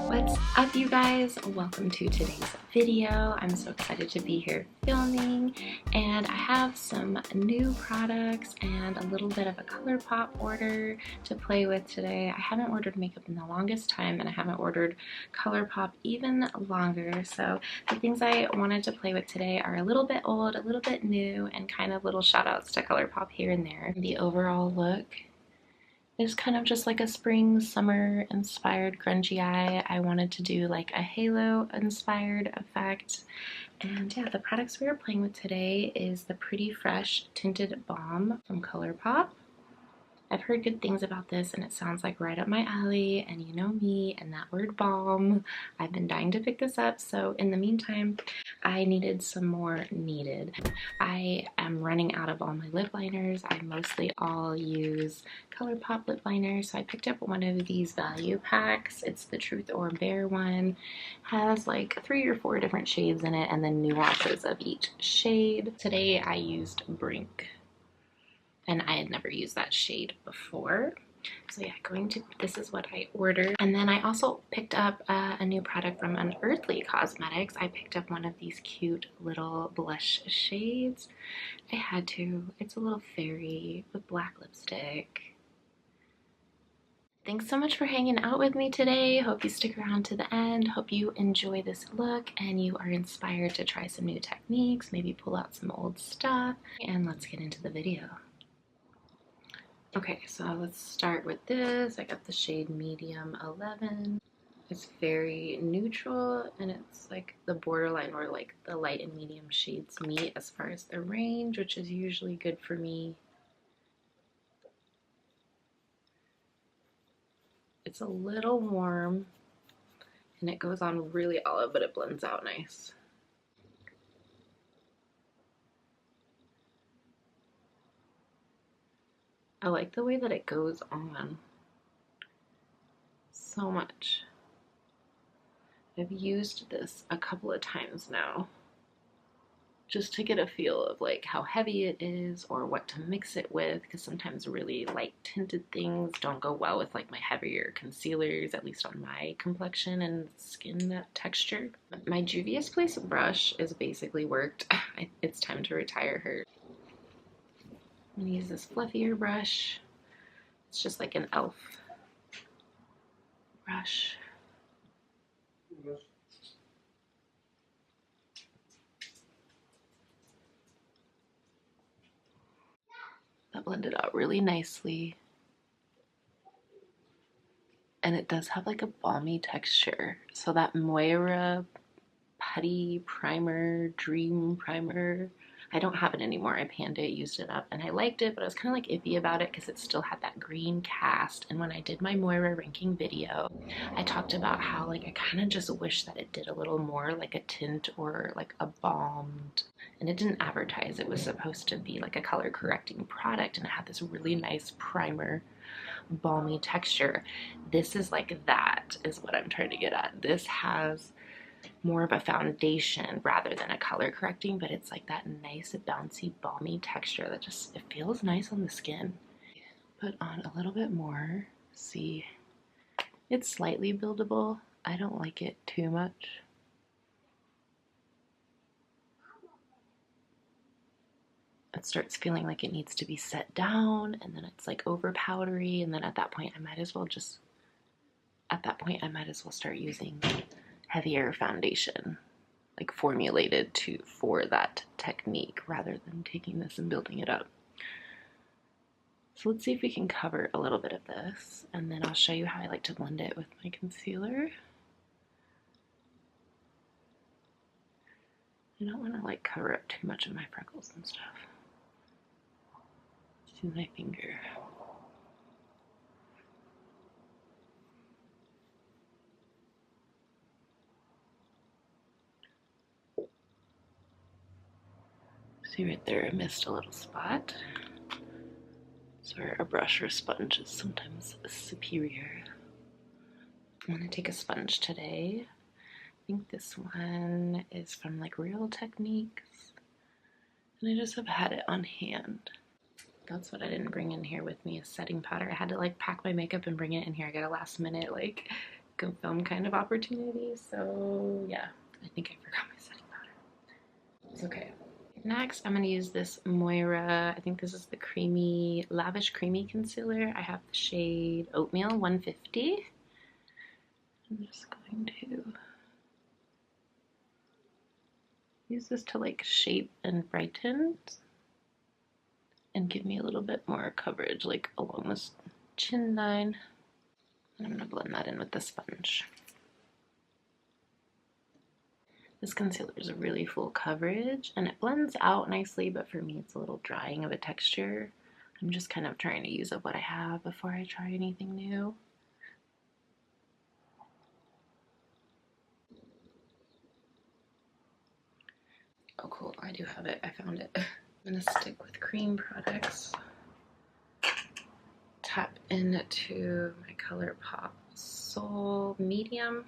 What's up, you guys? Welcome to today's video. I'm so excited to be here filming, and I have some new products and a little bit of a Colourpop order to play with today. I haven't ordered makeup in the longest time, and I haven't ordered Colourpop even longer, so the things I wanted to play with today are a little bit old, a little bit new, and kind of little shout outs to Colourpop here and there. The overall look is kind of just like a spring, summer inspired grungy eye. I wanted to do like a halo inspired effect. And yeah, the products we are playing with today is the Pretty Fresh Tinted Balm from Colourpop. I've heard good things about this and it sounds like right up my alley, and you know me and that word balm. I've been dying to pick this up, so in the meantime, I needed some more needed. I am running out of all my lip liners. I mostly all use Colourpop lip liners, so I picked up one of these value packs. It's the Truth or Bare one. Has like 3 or 4 different shades in it and then nuances of each shade. Today I used Brink, and I had never used that shade before. So yeah, this is what I ordered. And then I also picked up a new product from Unearthly Cosmetics. I picked up one of these cute little blush shades. I had to. It's a little fairy with black lipstick. Thanks so much for hanging out with me today. Hope you stick around to the end. Hope you enjoy this look and you are inspired to try some new techniques, maybe pull out some old stuff, and let's get into the video. Okay, so let's start with this. I got the shade Medium 11. It's very neutral, and it's like the borderline where like the light and medium shades meet as far as the range, which is usually good for me. It's a little warm, and it goes on really olive, but it blends out nice. I like the way that it goes on so much. I've used this a couple of times now just to get a feel of like how heavy it is or what to mix it with, because sometimes really light tinted things don't go well with like my heavier concealers, at least on my complexion and skin texture. My Juvia's Place brush is basically worked. It's time to retire her. I'm gonna use this fluffier brush. It's just like an elf brush. That blended out really nicely. And it does have like a balmy texture. So that Moira Putty Primer, Dream Primer, I don't have it anymore. I panned it, used it up, and I liked it, but I was kind of like iffy about it because it still had that green cast. And when I did my Moira ranking video, I talked about how like I kind of just wish that it did a little more like a tint or like a balmed. And it didn't advertise it was supposed to be like a color correcting product, and it had this really nice primer balmy texture. This is like that is what I'm trying to get at. This has more of a foundation rather than a color correcting, but it's like that nice bouncy balmy texture that just, it feels nice on the skin. Put on a little bit more. See, it's slightly buildable. I don't like it too much. It starts feeling like it needs to be set down, and then it's like over powdery, and then at that point I might as well start using heavier foundation, like formulated for that technique, rather than taking this and building it up. So let's see if we can cover a little bit of this, and then I'll show you how I like to blend it with my concealer. I don't want to like cover up too much of my freckles and stuff. Just use my finger. See right there, I missed a little spot. So a brush or a sponge is sometimes superior. I'm gonna take a sponge today. I think this one is from like Real Techniques, and I just have had it on hand. That's what I didn't bring in here with me, is setting powder. I had to like pack my makeup and bring it in here. I got a last minute like film kind of opportunity. So yeah, I think I forgot my setting powder. It's okay. Next, I'm going to use this Moira, I think this is the creamy, lavish creamy concealer. I have the shade Oatmeal 150. I'm just going to use this to like shape and brighten and give me a little bit more coverage like along this chin line. And I'm going to blend that in with the sponge. This concealer is a really full coverage and it blends out nicely, but for me it's a little drying of a texture. I'm just kind of trying to use up what I have before I try anything new. Oh cool, I do have it, I found it. I'm gonna stick with cream products. Tap into my Colourpop Soul Medium.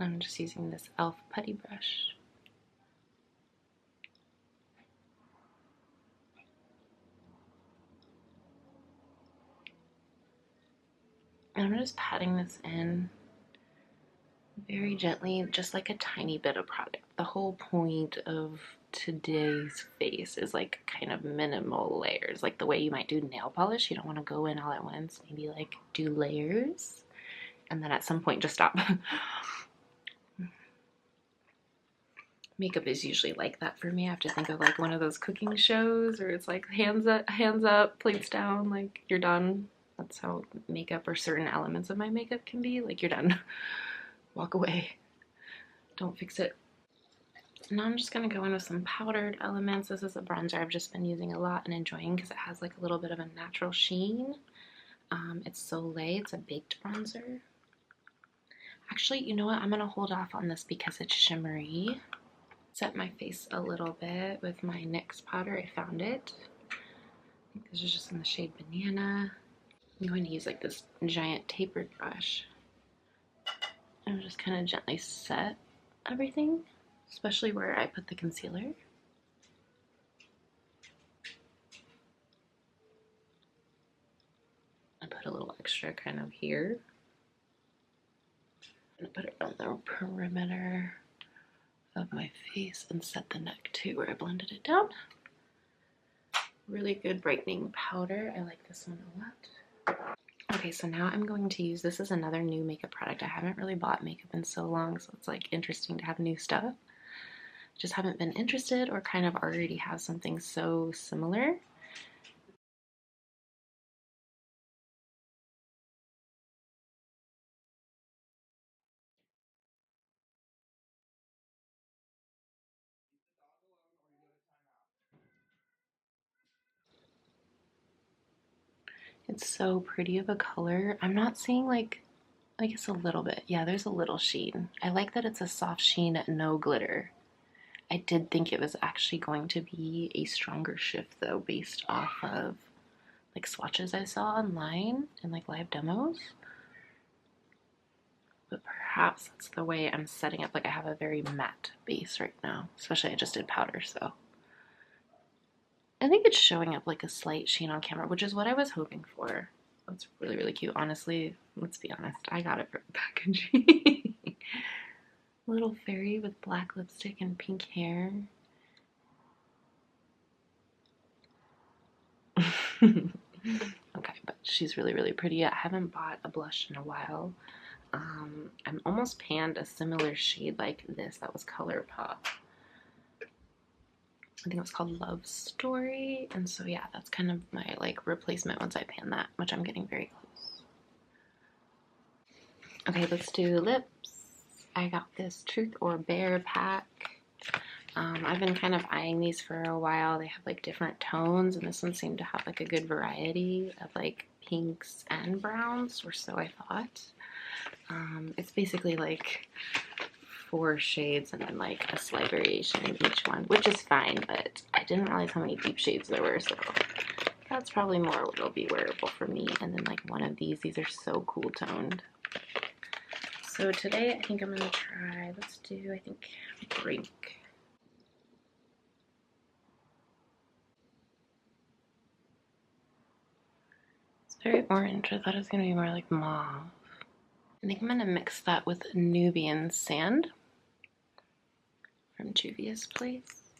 I'm just using this e.l.f. putty brush. And I'm just patting this in very gently, just like a tiny bit of product. The whole point of today's face is like kind of minimal layers, like the way you might do nail polish. You don't want to go in all at once, maybe like do layers and then at some point just stop. Makeup is usually like that for me. I have to think of like one of those cooking shows where it's like hands up, plates down, like you're done. That's how makeup or certain elements of my makeup can be. Like you're done. Walk away. Don't fix it. Now I'm just going to go in with some powdered elements. This is a bronzer I've just been using a lot and enjoying because it has like a little bit of a natural sheen. It's Soleil. It's a baked bronzer. Actually, you know what? I'm going to hold off on this because it's shimmery. Set my face a little bit with my NYX powder. I found it. I think this is just in the shade Banana. I'm going to use like this giant tapered brush and just kind of gently set everything, especially where I put the concealer. I put a little extra kind of here. I'm gonna put it on the perimeter of my face and set the neck too where I blended it down. Really good brightening powder. I like this one a lot. Okay, so now I'm going to use, this is another new makeup product. I haven't really bought makeup in so long, so it's like interesting to have new stuff. Just haven't been interested or kind of already have something so similar. It's so pretty of a color. I'm not seeing like, I guess a little bit. Yeah, there's a little sheen. I like that it's a soft sheen, no glitter. I did think it was actually going to be a stronger shift though, based off of like swatches I saw online and like live demos. But perhaps that's the way I'm setting up. Like I have a very matte base right now, especially I just did powder, so. I think it's showing up like a slight sheen on camera, which is what I was hoping for. That's really, really cute. Honestly, let's be honest, I got it for the packaging. Little fairy with black lipstick and pink hair. Okay, but she's really, really pretty. I haven't bought a blush in a while. I'm almost panned a similar shade like this that was Colourpop. I think it was called Love Story, and so yeah, that's kind of my like replacement once I pan that, which I'm getting very close. Okay, let's do lips. I got this Truth or Bear pack. I've been kind of eyeing these for a while. They have like different tones, and this one seemed to have like a good variety of like pinks and browns, or so I thought. It's basically like 4 shades and then like a slight variation in each one, which is fine, but I didn't realize how many deep shades there were, so that's probably more what'll be wearable for me. And then like one of these are so cool toned. So today I think I'm gonna try, let's do, I think, Brink. very orange. I thought it was going to be more like mauve. I think I'm going to mix that with Nubian Sand from Juvia's Place.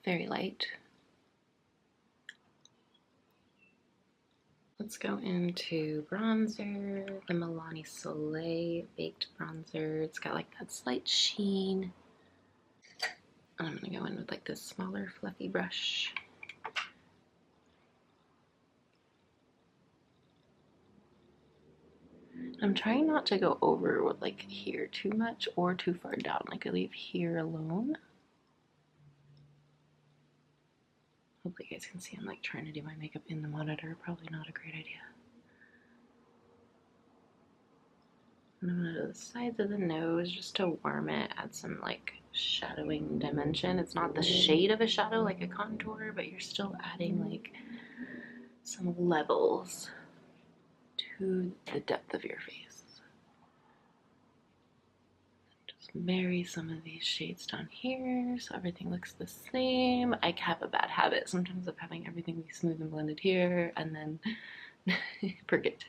Very light. Let's go into bronzer, the Milani Soleil Baked Bronzer. It's got like that slight sheen. And I'm gonna go in with like this smaller fluffy brush. I'm trying not to go over with like here too much or too far down. Like I leave here alone. Hopefully you guys can see I'm like trying to do my makeup in the monitor. Probably not a great idea. And I'm gonna do the sides of the nose just to warm it, add some like shadowing dimension. It's not the shade of a shadow like a contour, but you're still adding like some levels to the depth of your face. Just marry some of these shades down here so everything looks the same. I have a bad habit sometimes of having everything be smooth and blended here and then forget to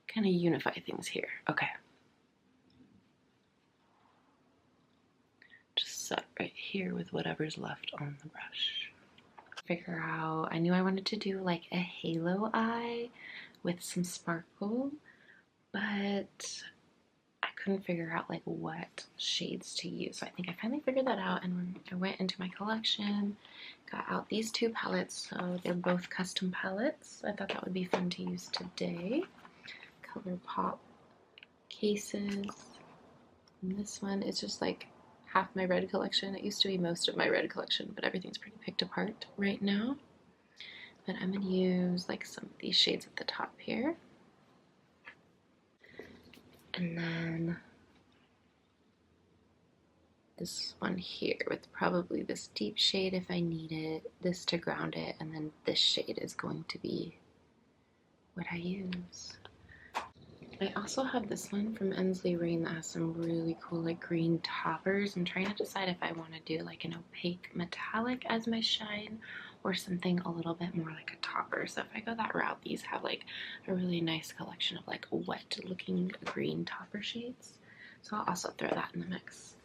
kind of unify things here. Okay. Just set right here with whatever's left on the brush. Figure out, I knew I wanted to do like a halo eye with some sparkle, but I couldn't figure out like what shades to use. So I think I finally figured that out, and I went into my collection, got out these two palettes. So they're both custom palettes. I thought that would be fun to use today. Colourpop cases. And this one is just like half my red collection. It used to be most of my red collection, but everything's pretty picked apart right now. But I'm gonna use like some of these shades at the top here. And then this one here with probably this deep shade if I need it, this to ground it, and then this shade is going to be what I use. I also have this one from Ensley Rain that has some really cool like green toppers. I'm trying to decide if I want to do like an opaque metallic as my shine or something a little bit more like a topper. So if I go that route, these have like a really nice collection of like wet looking green topper shades. So I'll also throw that in the mix.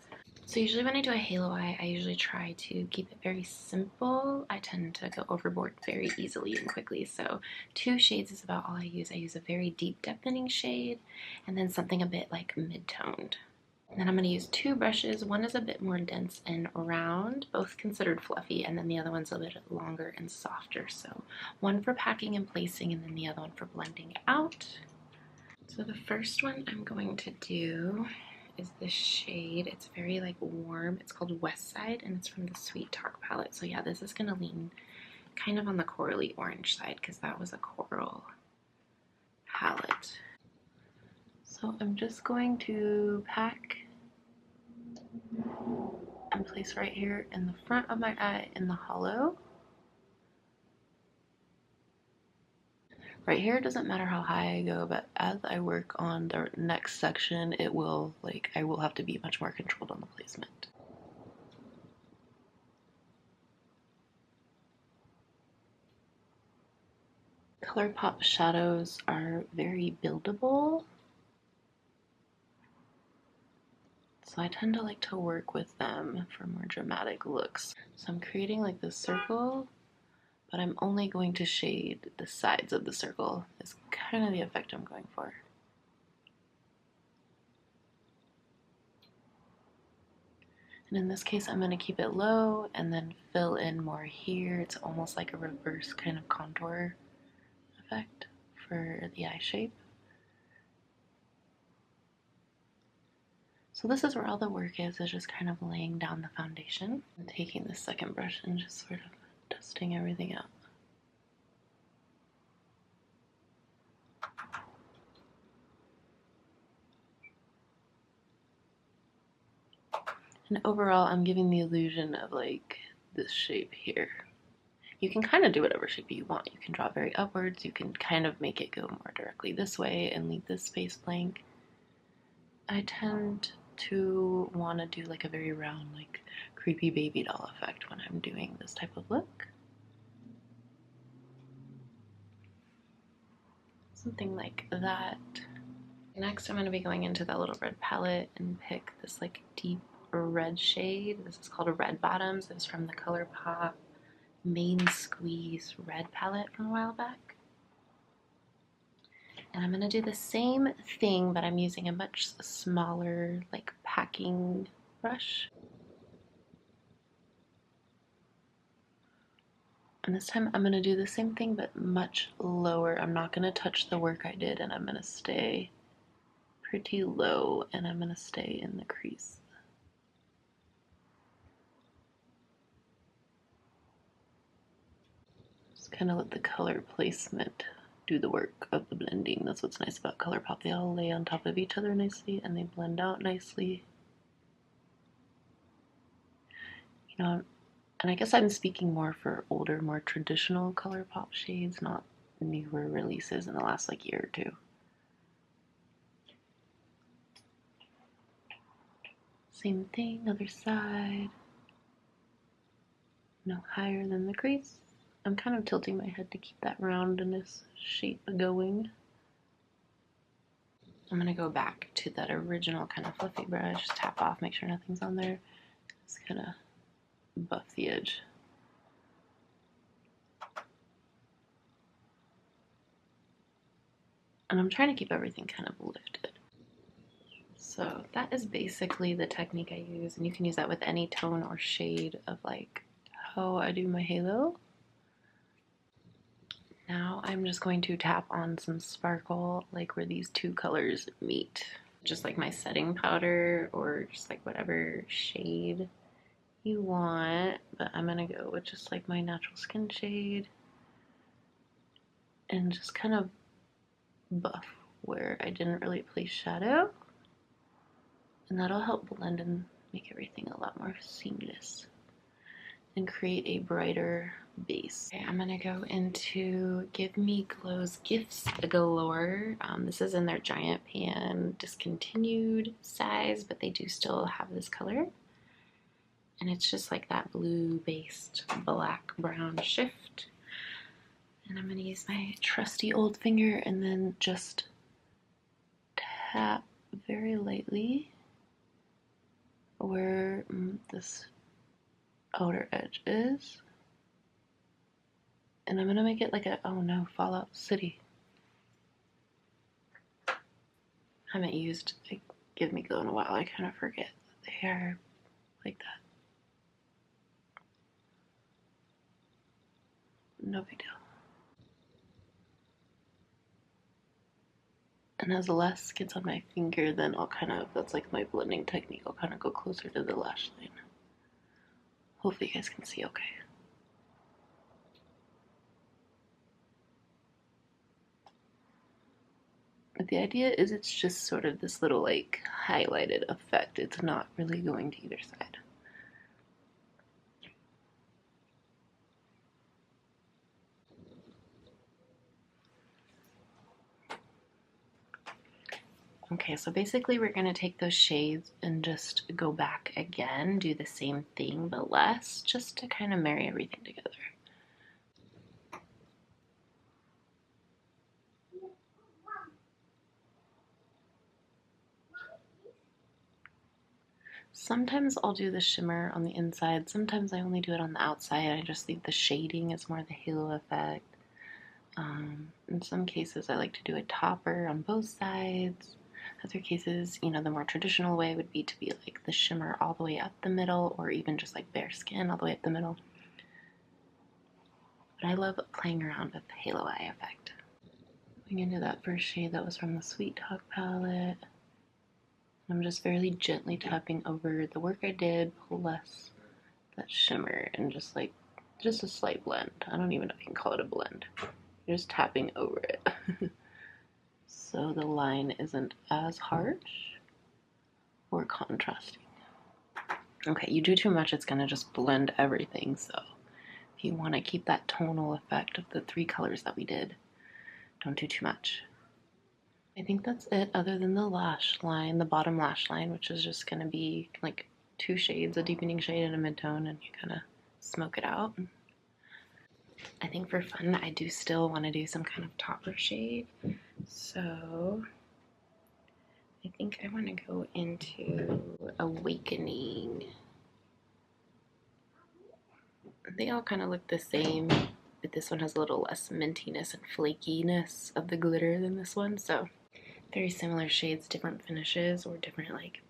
So usually when I do a halo eye, I usually try to keep it very simple. I tend to go overboard very easily and quickly. So 2 shades is about all I use. I use a very deep depthening shade and then something a bit like mid-toned. And then I'm going to use 2 brushes. One is a bit more dense and round, both considered fluffy, and then the other one's a bit longer and softer. So one for packing and placing, and then the other one for blending out. So the first one I'm going to do is this shade. It's very like warm. It's called West Side, and it's from the Sweet Talk palette. So yeah, this is gonna lean kind of on the corally orange side because that was a coral palette. So I'm just going to pack and place right here in the front of my eye in the hollow. Right here, it doesn't matter how high I go, but as I work on the next section, it will, like, I will have to be much more controlled on the placement. Colourpop shadows are very buildable, so I tend to like to work with them for more dramatic looks. So I'm creating like this circle, but I'm only going to shade the sides of the circle. Is kind of the effect I'm going for. And in this case, I'm going to keep it low and then fill in more here. It's almost like a reverse kind of contour effect for the eye shape. So this is where all the work is just kind of laying down the foundation. And taking the second brush and just sort of dusting everything out. And overall, I'm giving the illusion of like this shape here. You can kind of do whatever shape you want. You can draw very upwards. You can kind of make it go more directly this way and leave this space blank. I tend to want to do like a very round, like creepy baby doll effect when I'm doing this type of look. something like that. Next, I'm going to be going into that little red palette and pick this like deep red shade. This is called a Red Bottoms. It was from the Colourpop Main Squeeze red palette from a while back. And I'm going to do the same thing, but I'm using a much smaller like packing brush. And this time I'm going to do the same thing, but much lower. I'm not going to touch the work I did, and I'm going to stay pretty low, and I'm going to stay in the crease. Just kind of let the color placement do the work of the blending. That's what's nice about Colourpop. They all lay on top of each other nicely, and they blend out nicely. You know, and I guess I'm speaking more for older, more traditional Colourpop shades, not newer releases in the last like year or two. Same thing, other side. No higher than the crease. I'm kind of tilting my head to keep that roundness shape going. I'm gonna go back to that original kind of fluffy brush, tap off, make sure nothing's on there. Just kind of buff the edge. And I'm trying to keep everything kind of lifted. So that is basically the technique I use, and you can use that with any tone or shade of like how I do my halo. Now I'm just going to tap on some sparkle, like where these two colors meet. Just like my setting powder or just like whatever shade you want, but I'm gonna go with just like my natural skin shade and just kind of buff where I didn't really place shadow, and that'll help blend and make everything a lot more seamless and create a brighter base. Okay, I'm gonna go into Give Me Glow's Gifts Galore. This is in their Giant Pan discontinued size, but they do still have this color. And it's just like that blue-based black-brown shift. And I'm gonna use my trusty old finger and then just tap very lightly where this outer edge is. And I'm gonna make it like a, oh no, Fallout City. I haven't used like Give Me Glow in a while. I kind of forget that they are like that. No big deal. And as less gets on my finger, then I'll kind of, that's like my blending technique, I'll kind of go closer to the lash line. Hopefully you guys can see okay. But the idea is it's just sort of this little like highlighted effect. It's not really going to either side. Okay, so basically we're going to take those shades and just go back again, do the same thing but less, just to kind of marry everything together. Sometimes I'll do the shimmer on the inside, sometimes I only do it on the outside. I just leave the shading as more the halo effect. In some cases I like to do a topper on both sides. Other cases, you know, the more traditional way would be to be like the shimmer all the way up the middle, or even just like bare skin all the way up the middle. But I love playing around with the halo eye effect. Going into that first shade that was from the Sweet Talk palette. I'm just very gently tapping over the work I did, plus that shimmer, and just a slight blend. I don't even know if you can call it a blend. You're just tapping over it. So the line isn't as harsh or contrasting. Okay, you do too much, it's gonna just blend everything, so if you want to keep that tonal effect of the three colors that we did, don't do too much. I think that's it, other than the lash line, the bottom lash line, which is just gonna be like two shades, a deepening shade and a mid-tone, and you kind of smoke it out. I think for fun, I do still want to do some kind of topper shade. So I think I want to go into Awakening. They all kind of look the same, but this one has a little less mintiness and flakiness of the glitter than this one. So very similar shades, different finishes, or different like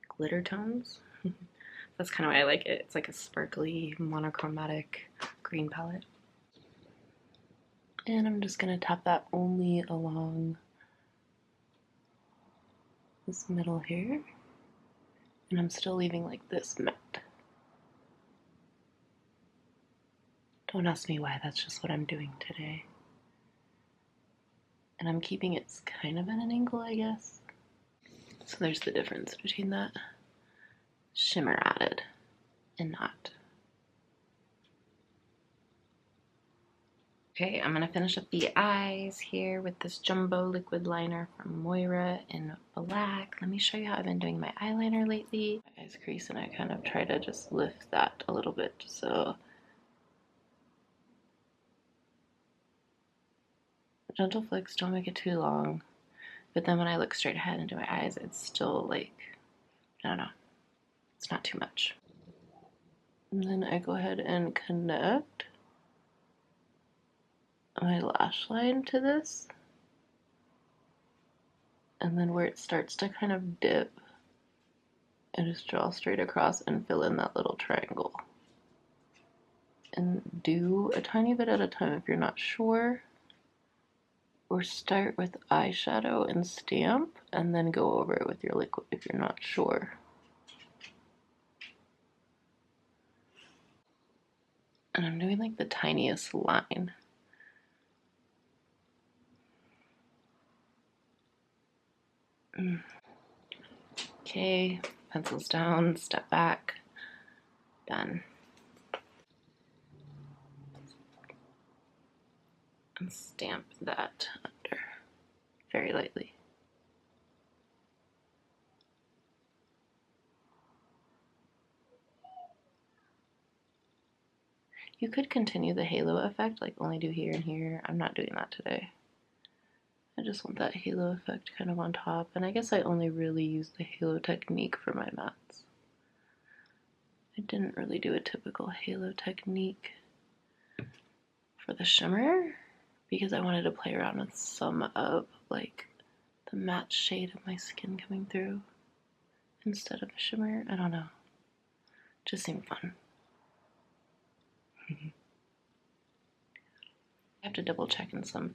glitter tones. That's kind of why I like it. It's like a sparkly monochromatic green palette. And I'm just gonna tap that only along this middle here. And I'm still leaving like this matte. Don't ask me why, that's just what I'm doing today. And I'm keeping it kind of at an angle, I guess. So there's the difference between that shimmer added and not. Okay, I'm gonna finish up the eyes here with this jumbo liquid liner from Moira in black. Let me show you how I've been doing my eyeliner lately. My eyes crease and I kind of try to just lift that a little bit. So gentle flicks, don't make it too long. But then when I look straight ahead into my eyes, it's still like, I don't know, it's not too much. And then I go ahead and connect my lash line to this. And then where it starts to kind of dip, I just draw straight across and fill in that little triangle. And do a tiny bit at a time if you're not sure. Or start with eyeshadow and stamp, and then go over it with your liquid if you're not sure. And I'm doing like the tiniest line. Okay, pencils down, step back, done. And stamp that under very lightly. You could continue the halo effect, like only do here and here. I'm not doing that today. I just want that halo effect kind of on top, and I guess I only really use the halo technique for my mattes. I didn't really do a typical halo technique for the shimmer because I wanted to play around with some of like the matte shade of my skin coming through instead of a shimmer. I don't know. Just seemed fun. I have to double check in some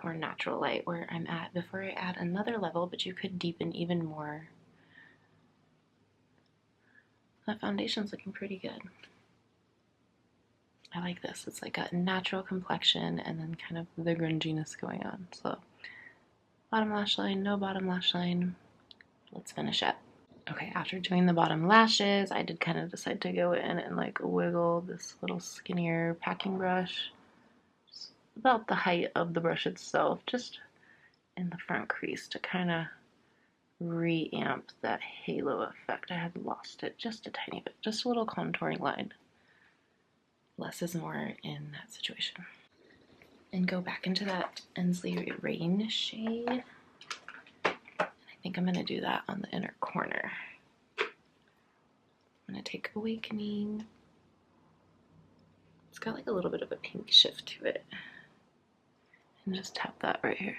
more natural light where I'm at before I add another level, but you could deepen even more. That foundation's looking pretty good. I like this. It's like a natural complexion and then kind of the grunginess going on. So bottom lash line, no bottom lash line. Let's finish up. Okay, after doing the bottom lashes, I did kind of decide to go in and like wiggle this little skinnier packing brush. Just about the height of the brush itself, just in the front crease to kind of re-amp that halo effect. I had lost it just a tiny bit, just a little contouring line. Less is more in that situation. And go back into that Ensley Rain shade. I think I'm gonna do that on the inner corner. I'm gonna take Awakening. It's got like a little bit of a pink shift to it. And just tap that right here.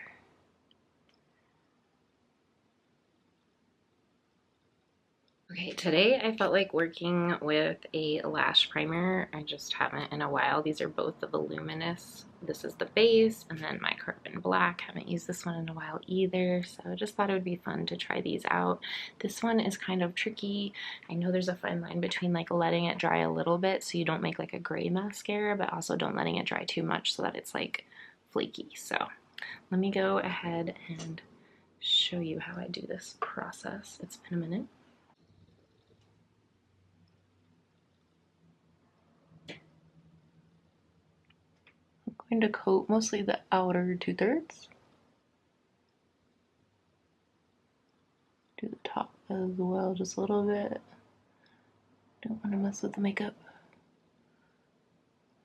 Okay, today I felt like working with a lash primer. I just haven't in a while. These are both the Voluminous. This is the base, and then my Carbon Black. Haven't used this one in a while either, so I just thought it would be fun to try these out. This one is kind of tricky. I know there's a fine line between like letting it dry a little bit so you don't make like a gray mascara, but also don't letting it dry too much so that it's like flaky. So let me go ahead and show you how I do this process. It's been a minute. I'm going to coat mostly the outer 2/3. Do the top as well, just a little bit. Don't want to mess with the makeup.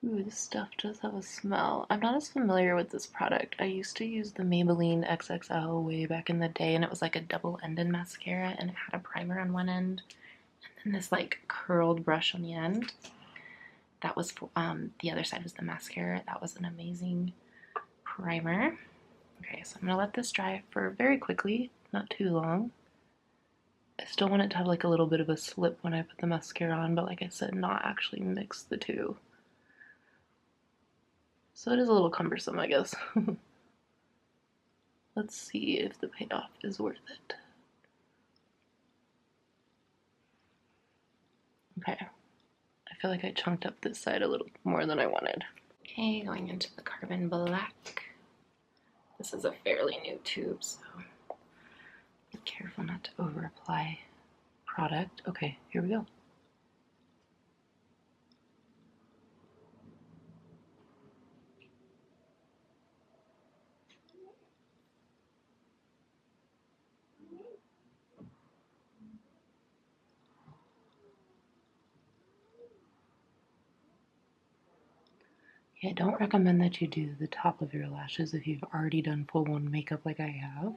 Ooh, this stuff does have a smell. I'm not as familiar with this product. I used to use the Maybelline XXL way back in the day, and it was like a double-ended mascara, and it had a primer on one end, and then this like curled brush on the end. That was for, the other side was the mascara. That was an amazing primer. Okay, so I'm gonna let this dry for very quickly, not too long. I still want it to have like a little bit of a slip when I put the mascara on, but like I said, not actually mix the two. So it is a little cumbersome, I guess. Let's see if the payoff is worth it. Okay, I feel like I chunked up this side a little more than I wanted. Okay, going into the Carbon Black. This is a fairly new tube, so be careful not to over apply product. Okay, here we go. Yeah, I don't recommend that you do the top of your lashes if you've already done full on makeup like I have,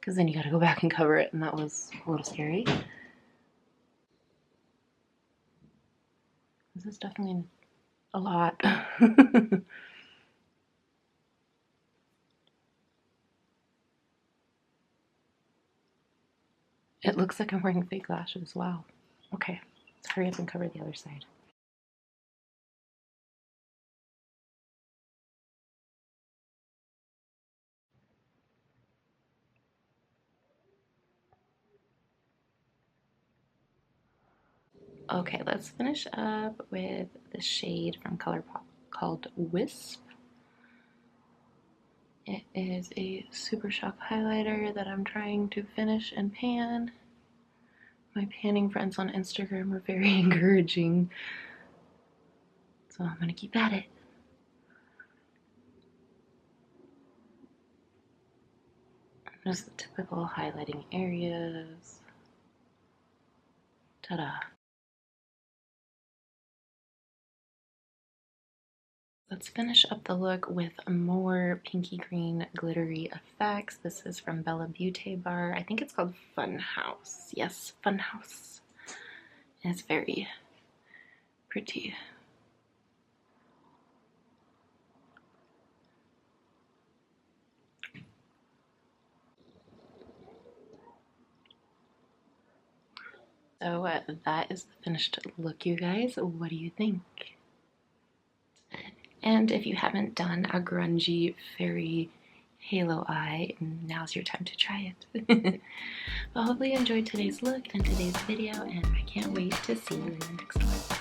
because then you gotta go back and cover it, and that was a little scary. This is definitely a lot. It looks like I'm wearing fake lashes. Wow. Okay, let's hurry up and cover the other side. Okay, let's finish up with the shade from Colourpop called Wisp. It is a Super Shock highlighter that I'm trying to finish and pan. My panning friends on Instagram were very encouraging, so I'm gonna keep at it. Just the typical highlighting areas. Ta-da. Let's finish up the look with more pinky green glittery effects. This is from Bella Beauty Bar. I think it's called Fun House. Yes, Fun House. And it's very pretty. So that is the finished look, you guys. What do you think? And if you haven't done a Grunge-Fairy halo eye, now's your time to try it. Well, hopefully you enjoyed today's look and today's video, and I can't wait to see you in the next one.